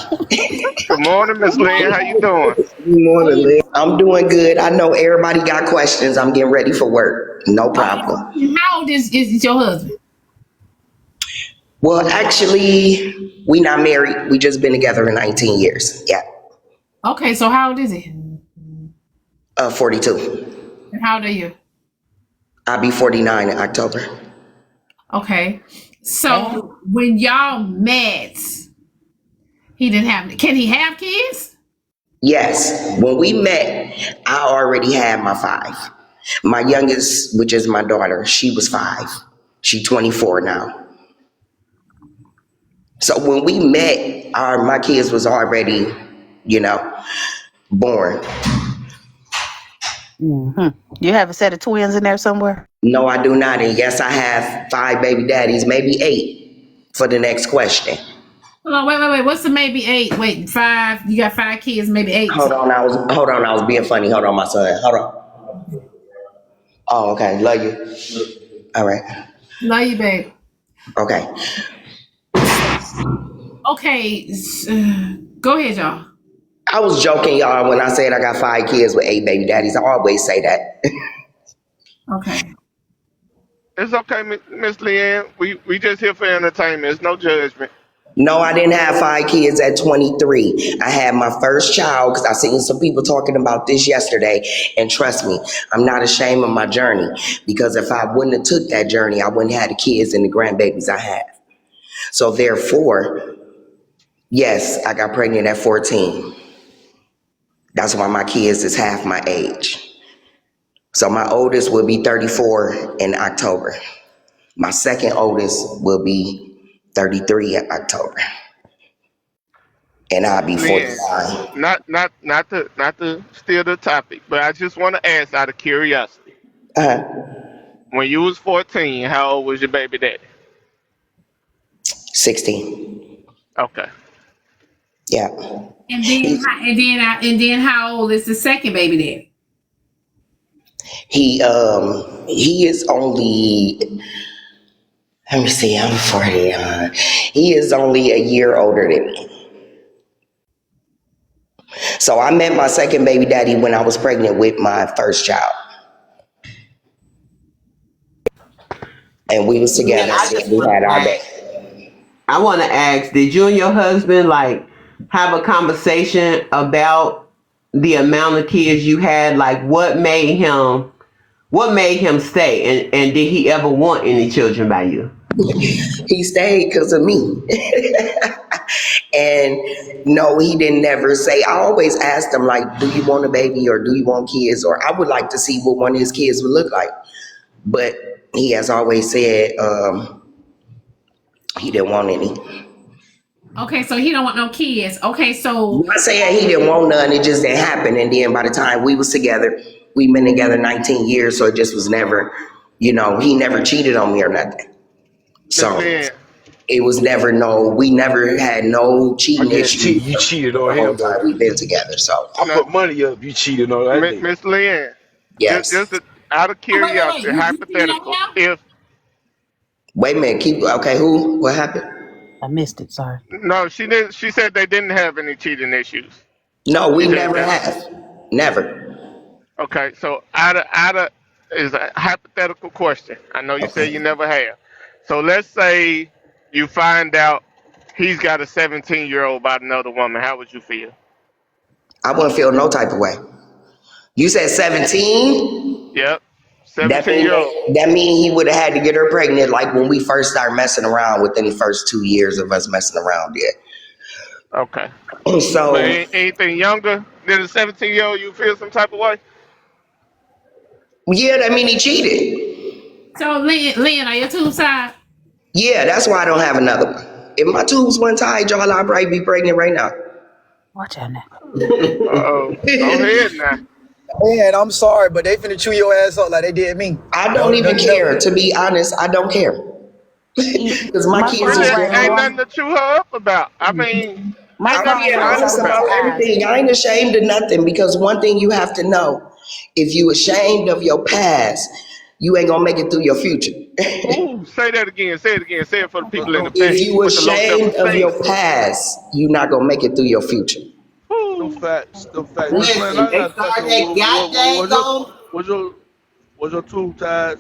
Good morning, Miss Lynn. How you doing? Good morning, Liz. I'm doing good. I know everybody got questions. I'm getting ready for work. No problem. How old is your husband? Well, actually, we not married. We just been together in 19 years. Yeah. Okay, so how old is he? 42. And how old are you? I'll be 49 in October. Okay. So when y'all met, he didn't have, can he have kids? Yes. When we met, I already had my 5. My youngest, which is my daughter, she was 5. She's 24 now. So when we met, my kids was already, born. Mm-hmm. You have a set of twins in there somewhere? No, I do not. And yes, I have 5 baby daddies, maybe 8 for the next question. Hold on, wait. What's the maybe 8? Wait, 5. You got 5 kids, maybe 8. Hold on, I was being funny. Hold on, my son. Hold on. Oh, okay. Love you. All right. Love you, babe. Okay. Okay, go ahead, y'all. I was joking, y'all, when I said I got 5 kids with 8 baby daddies. I always say that. Okay. It's okay, Miss Leanne. We just here for entertainment. There's no judgment. No, I didn't have 5 kids at 23. I had my first child because I seen some people talking about this yesterday. And trust me, I'm not ashamed of my journey because if I wouldn't have took that journey, I wouldn't have had the kids and the grandbabies I have. So therefore, yes, I got pregnant at 14. That's why my kids is half my age. So my oldest will be 34 in October. My second oldest will be 33 in October. And I'll be 45. Not to steal the topic, but I just want to ask out of curiosity. When you was 14, how old was your baby daddy? 16. Okay. Yeah. And then how old is the second baby daddy? He is only, let me see, I'm 40. He is only a year older than me. So I met my second baby daddy when I was pregnant with my first child. And we was together. We had our baby. I want to ask, did you and your husband have a conversation about the amount of kids you had? Like what made him stay? And did he ever want any children by you? He stayed because of me. And no, he didn't never say. I always asked him, like, do you want a baby or do you want kids? Or I would like to see what one of his kids would look like. But he has always said he didn't want any. Okay, so he don't want no kids. Okay, so I'm not saying he didn't want none, it just didn't happen. And then by the time we was together, we've been together 19 years, so it just was never, he never cheated on me or nothing. So it was never we never had no cheating issues. You cheated on him, though. We've been together, so. I put money up, you cheated on that. Miss Leanne. Yes. Just out of curiosity, hypothetical, if. Wait a minute, what happened? I missed it, sorry. No, she didn't. She said they didn't have any cheating issues. No, we never have. Never. Okay, so out of is a hypothetical question. I know you said you never have. So let's say you find out he's got a 17-year-old by another woman. How would you feel? I wouldn't feel no type of way. You said 17? Yep. 17-year-old. That mean he would have had to get her pregnant like when we first started messing around within the first 2 years of us messing around there. Okay. So but anything younger than a 17-year-old, you feel some type of way? Yeah, that mean he cheated. So Lynn, are your tubes tied? Yeah, that's why I don't have another one. If my tubes weren't tied, y'all, I'd probably be pregnant right now. Watch out now. Uh-oh. Go ahead now. Man, I'm sorry, but they finna chew your ass up like they did me. I don't even care. To be honest, I don't care. Because my kids ain't nothing to chew her up about. I mean, I'm being honest about everything. I ain't ashamed of nothing because one thing you have to know, if you ashamed of your past, you ain't gonna make it through your future. Ooh, say that again. Say it again. Say it for the people in the back If you with the low ashamed of self-esteem. your past, you're not gonna make it through your future. No Ooh. facts, no facts. Miss Lynn, Listen, I they got a start question. that goddamn going. Was your tube tied?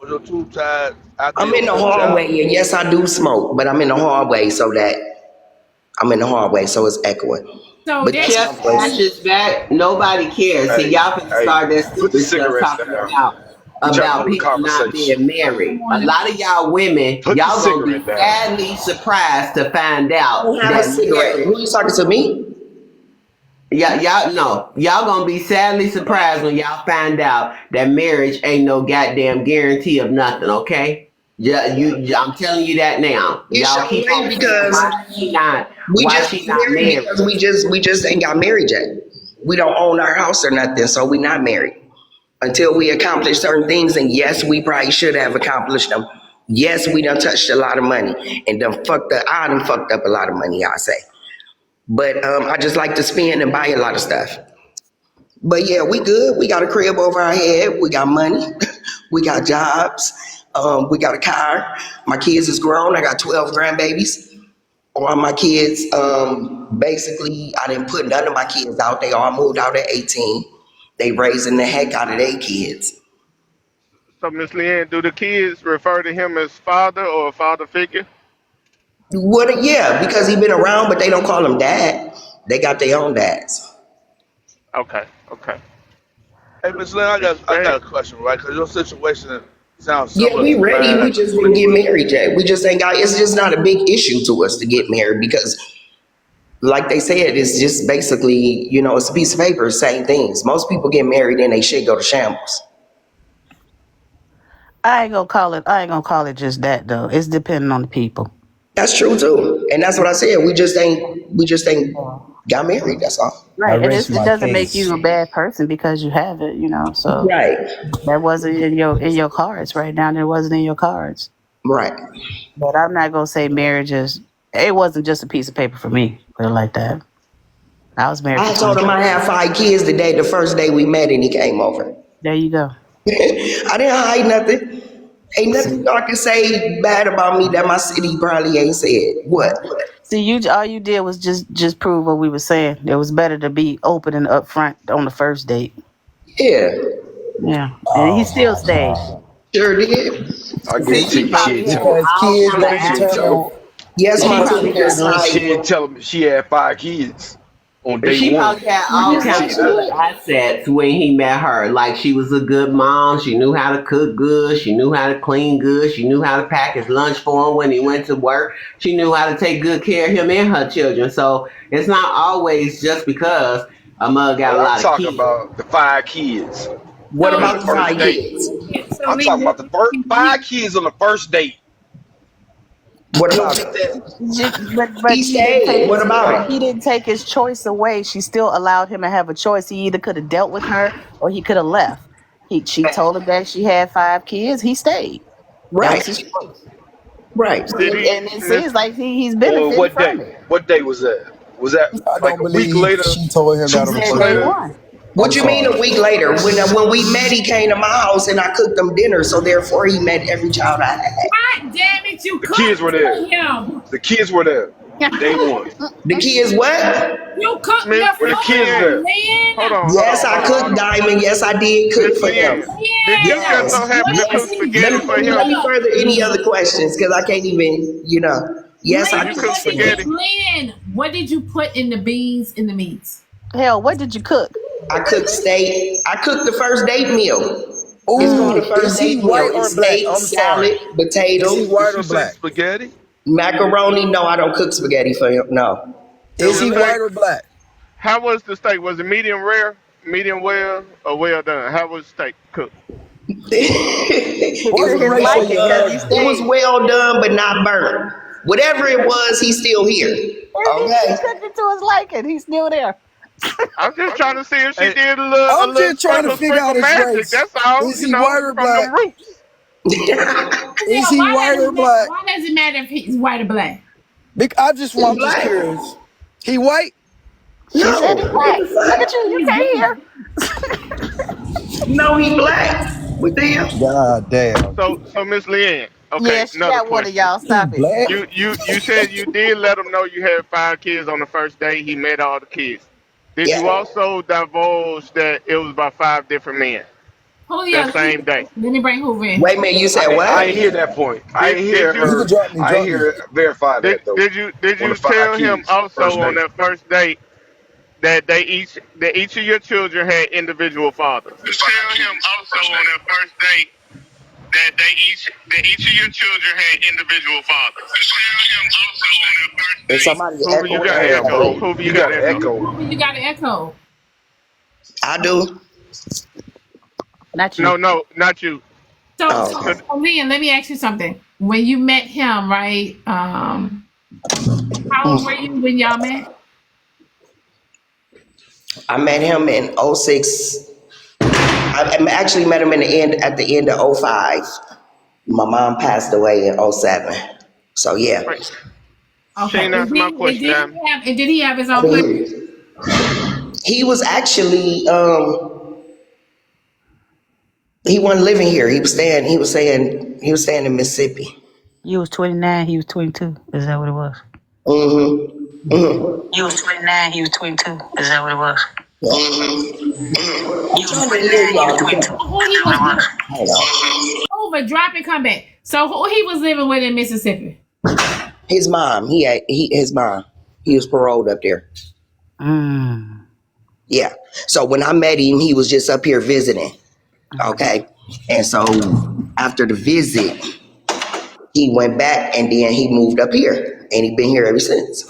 Was your tube tied after I'm your in the first child? hallway, and yes, I do smoke, but I'm in the hallway so it's echoing. So But that yes, Kept my voice. ashes back. Nobody cares. See, Hey, y'all finna hey, start that put the stupid stuff cigarettes talking down. We trying to about hold a people not conversation. being married. A lot of y'all women, Put the y'all gonna be cigarette down. sadly surprised to find I don't out have a that cigarette. marriage. Who you talking to me? Yeah, y'all no. Y'all gonna be sadly surprised when y'all find out that marriage ain't no goddamn guarantee of nothing. Okay? Yeah, I'm telling you that now. It Y'all sure keep ain't on saying because we why just she got not married married. because we just ain't got married yet. We don't own our house or nothing, so we not married until we accomplish certain things. And yes, we probably should have accomplished them. Yes, we done touched a lot of money and I done fucked up a lot of money, I say. But I just like to spend and buy a lot of stuff. But yeah, we good. We got a crib over our head. We got money. We got jobs. We got a car. My kids is grown. I got 12 grandbabies. All my kids, basically, I didn't put none of my kids out. They all moved out at 18. They raising the heck out of their kids. So, Miss Leanne, do the kids refer to him as father or father figure? What? Yeah, because he been around, but they don't call him dad. They got their own dads. Okay, okay. Hey, Miss Lynn, I got Respect. a question, right? Because your situation sounds Yeah, similar we to ready. mine. We just didn't get married yet. We just ain't got. It's just not a big issue to us to get married because, like they said, it's just basically, it's a piece of paper, same things. Most people get married and they shit go to shambles. I ain't gonna call it just that though. It's depending on the people. That's true too, and that's what I said. We just ain't got married. That's all. I Right. And rest it my doesn't make case. you a bad person because you have it, so Right, that wasn't in your cards right now. That wasn't in your cards. right. But I'm not gonna say marriage is it wasn't just a piece of paper for me, put it like that. I was married for I told him 23. I had 5 kids the first day we met, and he came over. There you go. I didn't hide nothing. Ain't nothing See, y'all can say bad about me that my city probably ain't said. What? see, you all you did was just prove what we were saying. It was better to be open and upfront on the first date. Yeah, Yeah, and he Oh still my stayed. God. sure did. I See, guarantee she you, she probably ain't had tell me. Because all kids kind of don't She ain't tell assets. me. determine. Yes, He my She probably sister did. is She hiding. ain't tell me she had 5 kids on day She one. probably had I all Yes, kind he guarantee of that. other did. assets when he met her. Like she was a good mom. She knew how to cook good. She knew how to clean good. She knew how to pack his lunch for him when he went to work. She knew how to take good care of him and her children. So it's not always just because a mother got But a I'm lot of talking kids. about the 5 kids What Hey, on about the the first five date. kids? so I'm talking about the first 5 kids on the first date. What You don't about think it? that But he he didn't take stayed? What about he it? didn't take his choice away. She still allowed him to have a choice. He either could have dealt with her or he could have left. She told him that she had 5 kids. He stayed. That was his Right, choice. right. So Did he, and it Miss? seems like he's On benefiting what from day? it. What day was that? Was that I like don't a week believe later? she told him Two that on She the weeks said first day later? date. one. I'm What you mean sorry. a week later? When we met, he came to my house and I cooked him dinner. So therefore, he met every child I had. God damn it, you The kids cooked were there. for him. The kids were there. Day one. The kids what? You cooked Miss the Were the Miss kids food, Leanne. there? Hold Lynn. on, hold Yes, on, I hold on, hold cooked on. Diamond. Yes, I did Miss cook for him. Leanne, did you just Yes. so Lynn, happen to what cook did you Let spaghetti me, for let do? me, let him? me further any other questions because I can't even. Yes, I Did you cooked cook What for did him. you, spaghetti? Lynn? What did you put in the beans in the meats? Hell, what did you cook? I cooked steak. I cooked the first date meal. It's called Ooh, a first is he date meal. white or It's black? steak, I'm sorry. salad, Is he potatoes, did white she or say black? spaghetti? macaroni. No, I don't cook spaghetti for him. No. Is The he steak. white or black? How was the steak? Was it medium rare, medium well, or well done? How was the steak cooked? To it What's was his the race of well liking your because he done. It was husband? stayed. well done, but not burnt. Whatever it was, he's still here. He Okay. cooked it to his liking. He's still there. I'm just trying to see if she Hey, did a I'm little just trying to sprinkle, figure sprinkle out his magic. race. That's all, Is he white or from them black? roots. Is Hell, he white or black? why does it matter if he's white or black? He's I'm just black. curious. He white? She said No, he what black. the Look at fuck? you. You He's can't hear. black. No, he black. With them? God damn. So Miss Leanne. Okay, Yeah, she another got one of question. y'all. He Stop it. black? You said you did let him know you had 5 kids on the first day. He met all the kids. Did Yeah. you also divulge that it was by 5 different men Julio, that same day? let me bring Hoover in. Wait a minute, you said I ain't what? hear that point. I Did ain't did hear you You can her. I ain't drop me. hear her verify that though. did On the you five tell him kids, first also on date. that first date that each of your children had individual fathers? The five Tell him kids, also first on date. that first date that each of your children had individual fathers. Tell him also on that first Is date. somebody Hoover, you echoing got or Damn, is that echo. bro, me? Hoover, you you got got an echo. echo. Hoover, you got an echo. I do. Not you. No, not you. So, Oh, so, okay. so Lynn, let me ask you something. When you met him, right? How old were you when y'all met? I met him in '06. I actually met him at the end of '05. My mom passed away in '07. So yeah. Wait, she Okay. ain't answer my question, damn. And did he have his I own place? mean, he was actually he wasn't living here. He was staying in Mississippi. You was 29, he was 22. Is that what it was? Mm-hmm. Mm-hmm. You was 29, he was 22. Is that what it was? Mm-hmm. I'm You was trying to 29, hear he was y'all 22. Is 22. that Who he what was it was? with? Hold on. Hoover, drop and come back. So who he was living with in Mississippi? His mom. His mom. He was paroled up there. Mm. Yeah. So when I met him, he was just up here visiting. Okay. And so after the visit, he went back and then he moved up here. And he been here ever since.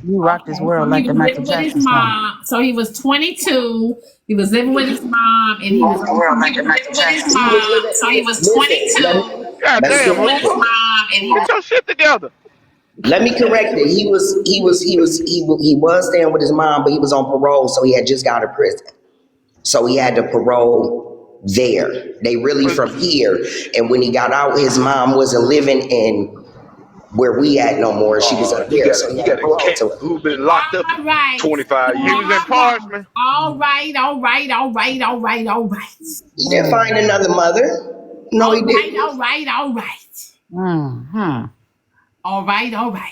You rock this Okay, so world he like the was Michael living with his Jackson song. mom. So he was 22. He was living with his mom, and You he was rock the world he like the was Michael living with his Jackson He song. was mom. living, So he was listen, 22. God let me damn, Living with correct his Hoover. it. mom, and he was Get your shit together. Let me correct it. He was staying with his mom, but he was on parole, so he had just got out of prison. So he had to parole there. They really But from here. And when he got out, his mom wasn't living in where we at no more. She was Oh, up there, so he he had to got a parole cat to her. who been locked up all right. 25 he was in years. Parchman. All right. He didn't find another mother. No, he didn't. Mm-hmm. All right.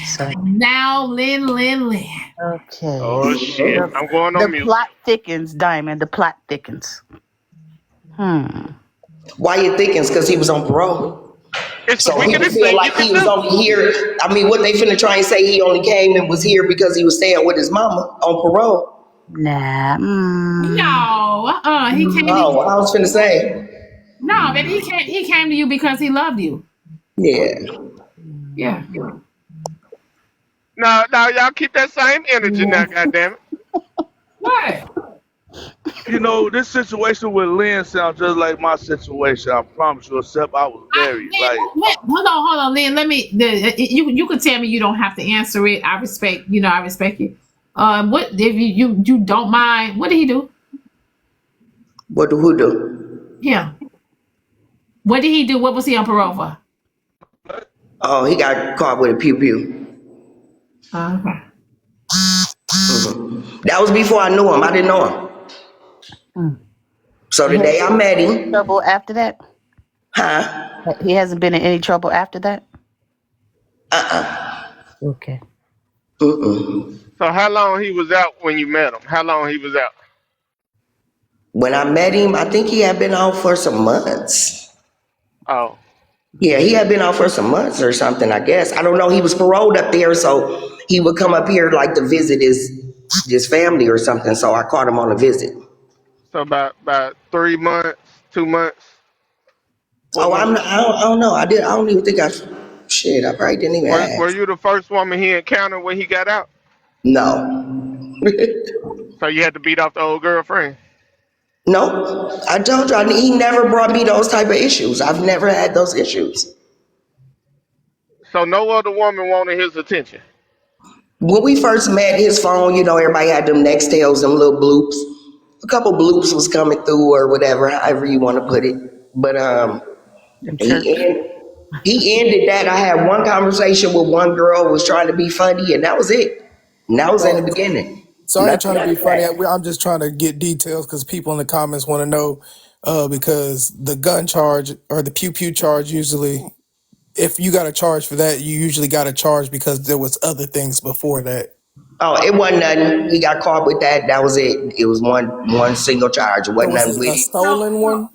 So, Now, Lynn. okay. Oh shit, The, I'm going the on mute. plot thickens, Diamond. The plot thickens. Hmm. Why you thinking? It's because he was on parole. It's the So he wickedest feel thing like you he can was do. only here. I mean, what they finna try and say he only came and was here because he was staying with his mama on parole. Nah. No, he came to Oh, you. I was finna say, No, baby, he came to you because he loved you. yeah. Yeah. Now, y'all keep that same energy now, goddammit. What? You know, this situation with Lynn sounds just like my situation. I promise you, except I was married. Lynn, Like, hold on, Lynn. Let me. You could tell me you don't have to answer it. I respect. I respect you. What if you don't mind? What did he do? What do who do? Him. What did he do? What was he on parole for? Oh, he got caught with a pew pew. Okay. That was before I knew him. I didn't know him. Mm. So the He day hasn't I been met in any him, trouble after that? huh? He hasn't been in any trouble after that? Uh-uh. Okay. Mm-mm. So how long he was out when you met him? How long he was out? When I met him, I think he had been out for some months. Oh, Yeah, he had been out for some months or something, I guess. I don't know. He was paroled up there, so he would come up here like to visit his family or something. So I caught him on a visit. so about 3 months, 2 months, Oh, 4 months. I don't know. I don't even think shit, I probably didn't even Were ask. you the first woman he encountered when he got out? No. So you had to beat off the old girlfriend. No. I told you, he never brought me those type of issues. I've never had those issues. So no other woman wanted his attention. When we first met, his phone, everybody had them Nextels, them little bloops. A couple bloops was coming through or whatever, however you want to put it. But Them he chirps. ended, he ended that. I had one conversation with one girl who was trying to be funny, and that was it. And that was in the beginning. So I ain't trying to be funny. I'm just trying to get details because people in the comments want to know. Because the gun charge or the pew pew charge, usually, if you got a charge for that, you usually got a charge because there was other things before that. Oh, it wasn't nothing. He got caught with that. That was it. It was one single charge. It wasn't So was nothing it with a it. stolen one?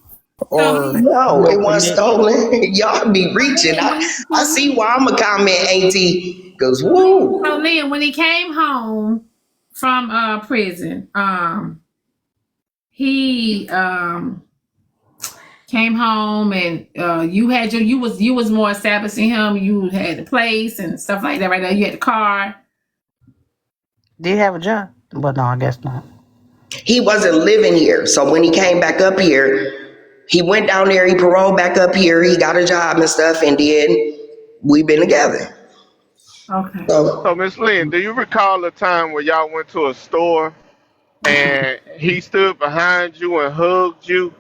Or No, it wasn't stolen. Y'all be reaching. I see why I'm a comment, Auntie. Cause woo. So Lynn, when he came home from prison, he came home and you was more establishing him. You had the place and stuff like that right there. You had the car. Did he have a job? But no, I guess not. He wasn't living here. So when he came back up here, he went down there, he paroled back up here, he got a job and stuff, and then we've been together. Okay. So Miss Lynn, do you recall a time where y'all went to a store and he stood behind you and hugged you?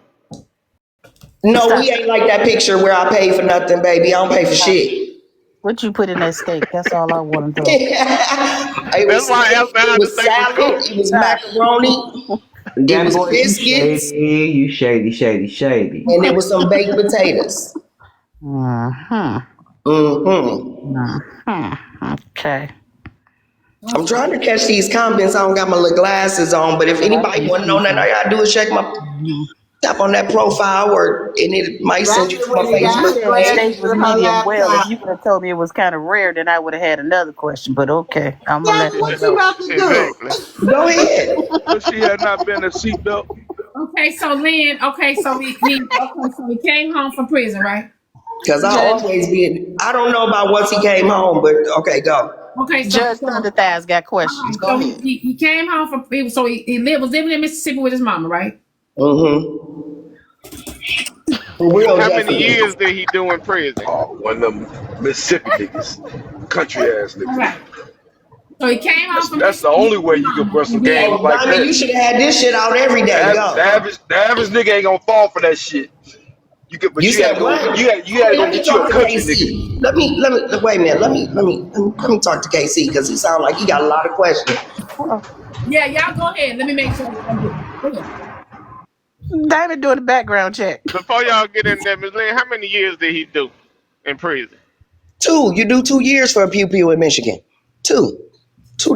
No, we ain't like that picture where I pay for nothing, baby. I don't pay for shit. What you put in that steak? That's all I want to know. That's why I asked how the steak was cooked. It was macaroni. That It was boy, biscuits. you shady. And there was some baked potatoes. Okay. I'm trying to catch these comments. I don't got my little glasses on, but if anybody want to know that, all I gotta do is check tap on that profile, and it might send you to my Facebook The steak page. was medium well. If you would have told me it was kind of rare, then I would have had another question. But okay, I'm gonna let What you you know. about to do? Exactly. Go ahead. But she had not been a seatbelt. Okay, so Lynn. Okay, so he came home from prison, right? Because I always be. I don't know about once he came home, but okay, go. Okay, Judge Thunderthighs got questions. Go ahead. He came home from he was living in Mississippi with his mama, right? How many years did he do in prison? Oh, one of them Mississippi niggas, country ass niggas. All right. So he came home from That's the only way you can brush some games like Diamond, that. you should have had this shit out every day. The average nigga ain't gonna fall for that shit. You had to go get you a country nigga. Let me wait a minute. Let me talk to KC because he sounds like he got a lot of questions. Yeah, y'all go ahead. Let me make sure. Go ahead. Diamond doing the background check. Before y'all get in there, Miss Lynn, how many years did he do in prison? 2. You do 2 years for a pew pew in Michigan. 2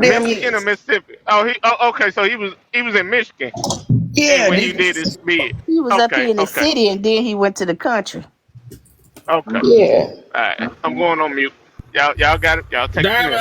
damn years. Michigan or Mississippi? Okay. So he was in Michigan. Yeah. When you did his bid. He was up here in the city, and then he went to the country. Okay. Yeah. All right. I'm going on mute. Y'all got it. Y'all take it. Diamond,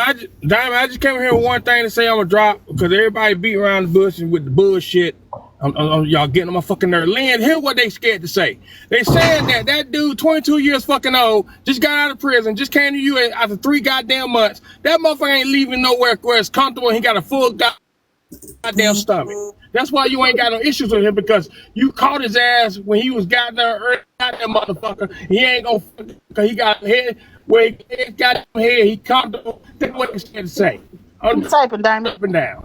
I just came here with one thing to say I'm gonna drop because everybody beat around the bush and with the bullshit. Y'all getting on my fucking nerve. Lynn, hear what they scared to say. They saying that dude, 22 years fucking old, just got out of prison, just came to you after 3 goddamn months. That motherfucker ain't leaving nowhere where it's comfortable. He got a full goddamn stomach. That's why you ain't got no issues with him because you caught his ass when he was goddamn motherfucker. He ain't gonna because he got head where he got head. He comfortable. That's what they scared to say. I'm typing Diamond up and down.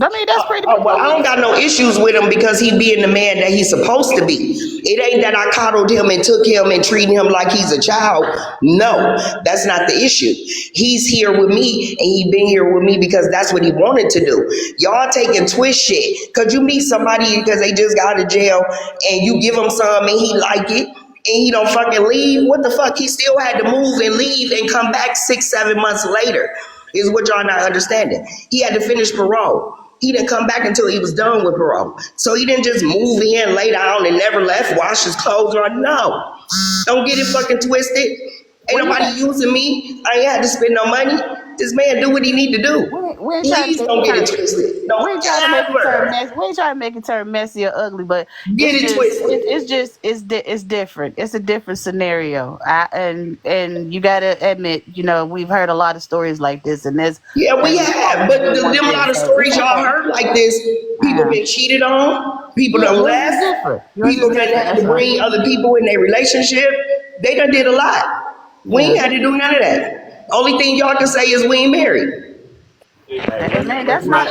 I mean, that's pretty. Well, I don't got no issues with him because he being the man that he's supposed to be. It ain't that I coddled him and took him and treated him like he's a child. No, that's not the issue. He's here with me and he been here with me because that's what he wanted to do. Y'all taking twist shit. Cause you meet somebody because they just got out of jail and you give him some and he like it and he don't fucking leave. What the fuck? He still had to move and leave and come back 6-7 months later. Is what y'all not understanding. He had to finish parole. He didn't come back until he was done with parole. So he didn't just move in, lay down, and never left, wash his clothes on. No. Don't get it fucking twisted. Ain't nobody using me. I ain't had to spend no money. This man do what he need to do. Please don't get it twisted. We ain't trying to make it turn messy or ugly, but it's different. It's a different scenario. And you gotta admit, we've heard a lot of stories like this, and there's we have, but them a lot of stories y'all heard like this. People been cheated on. People done left. People done had to bring other people in their relationship. They done did a lot. We ain't had to do none of that. Only thing y'all can say is we ain't married. Man, that's not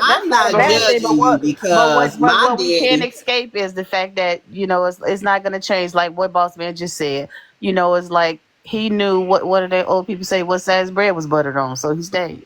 judging you because what we can't escape is the fact that it's not going to change. Like what Boss Man just said, it's like he knew what do they old people say? What size bread was buttered on, so he stayed.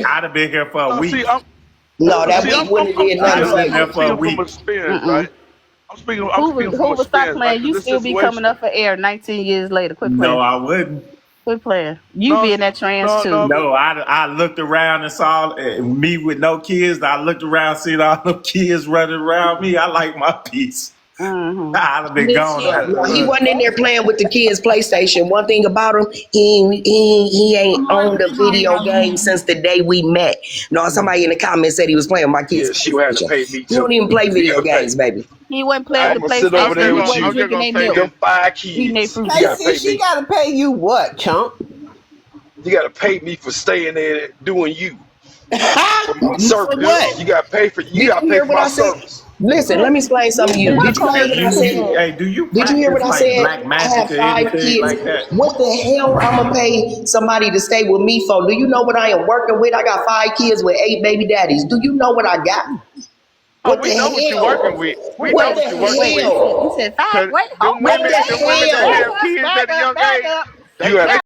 I'd have been here for a No, week. see, I'm No, that see, week wouldn't have did I'd nothing have for been there you. I'm for a speaking from week. experience, Mm-mm. right? I'm speaking from Who would stop experience, right? playing? You Because this still be coming situation, up for air 19 years later. Quit No, playing. I wouldn't. Quit playing. You No, be in that trance no, too. no. No, I looked around and saw me with no kids. I looked around, seen all the kids running around me. I like my peace. Mm-hmm. I'd have been Me gone too. after No, he that. wasn't in there playing with the kids' PlayStation. One thing about him, he ain't owned a video game since the day we met. No, somebody in the comments said he was playing with my kids' Yeah, she would have to PlayStation. pay me He don't too. even play You video gotta pay. games, baby. He wasn't playing I'm with the gonna sit over PlayStation. there He with wasn't you. I'm just drinking gonna their say milk, Them this. 5 eating their kids. fruit You gotta Casey, pay snacks. she me. gotta pay you what, chump? You gotta pay me for staying there doing you for my For service. what? Mm-hmm. You gotta pay for Did you hear what my I said? service. Listen, let me explain something to you. What Did you hear Kobe Hey, what do I just said? you said. hey, do you Did you hear what practice I like said? black I magic have or 5 anything kids. like that? What the hell I'm gonna pay somebody to stay with me for? Do you know what I am working with? I got 5 kids with 8 baby daddies. Do you know what I got? Oh, What we the know what you're working hell? with. We know What what the you're working with. Wait. You hell? said 5. Cause Wait. them Oh, wait. What women, the them women that hell? have kids Back at a up. young Back age, up. You they have they